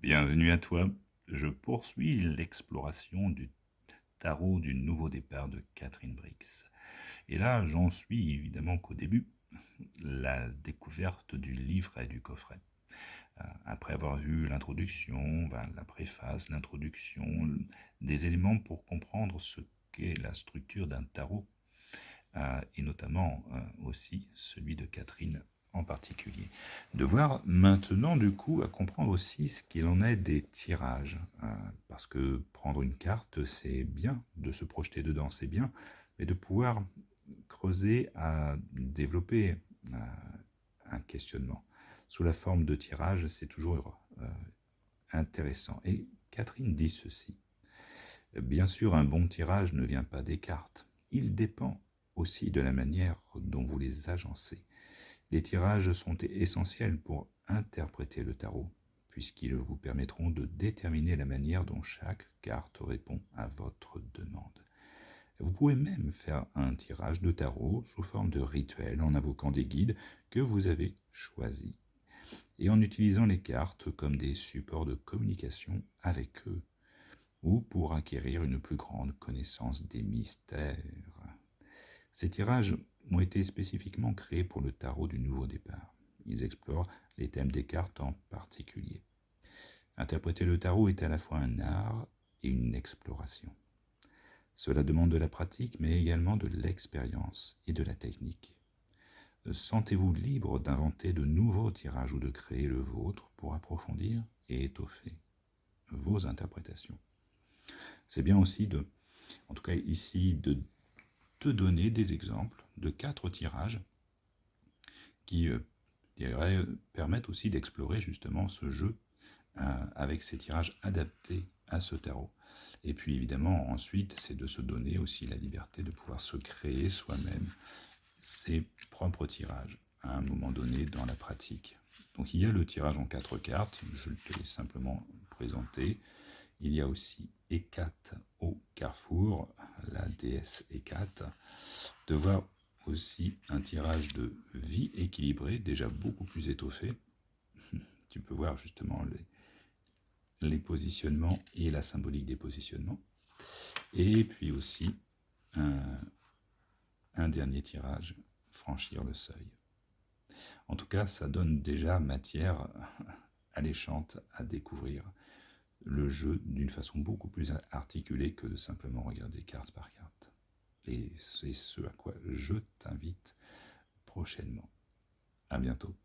Bienvenue à toi. Je poursuis l'exploration du tarot du nouveau départ de Catherine Briggs. Et là, j'en suis évidemment qu'au début, la découverte du livre et du coffret. Après avoir vu l'introduction, la préface, l'introduction, des éléments pour comprendre ce qu'est la structure d'un tarot, et notamment aussi celui de Catherine en particulier. De voir maintenant du coup à comprendre aussi ce qu'il en est des tirages, parce que prendre une carte c'est bien, de se projeter dedans c'est bien, mais de pouvoir creuser à développer un questionnement sous la forme de tirage, c'est toujours intéressant. Et Catherine dit ceci: bien sûr, un bon tirage ne vient pas des cartes, il dépend aussi de la manière dont vous les agencez. Les tirages sont essentiels pour interpréter le tarot, puisqu'ils vous permettront de déterminer la manière dont chaque carte répond à votre demande. Vous pouvez même faire un tirage de tarot sous forme de rituel en invoquant des guides que vous avez choisis et en utilisant les cartes comme des supports de communication avec eux ou pour acquérir une plus grande connaissance des mystères. Ces tirages ont été spécifiquement créés pour le tarot du nouveau départ. Ils explorent les thèmes des cartes en particulier. Interpréter le tarot est à la fois un art et une exploration. Cela demande de la pratique, mais également de l'expérience et de la technique. Sentez-vous libre d'inventer de nouveaux tirages ou de créer le vôtre pour approfondir et étoffer vos interprétations. C'est bien aussi en tout cas ici, de te donner des exemples de 4 tirages qui permettent aussi d'explorer justement ce jeu avec ces tirages adaptés à ce tarot. Et puis évidemment, ensuite, c'est de se donner aussi la liberté de pouvoir se créer soi-même ses propres tirages à un moment donné dans la pratique. Donc il y a le tirage en 4 cartes, je te l'ai simplement présenté. Il y a aussi Hécate au carrefour, la déesse Hécate. De voir aussi un tirage de vie équilibré, déjà beaucoup plus étoffé. Tu peux voir justement les positionnements et la symbolique des positionnements. Et puis aussi un dernier tirage, franchir le seuil. En tout cas, ça donne déjà matière alléchante à découvrir le jeu d'une façon beaucoup plus articulée que de simplement regarder carte par carte. Et c'est ce à quoi je t'invite prochainement. À bientôt.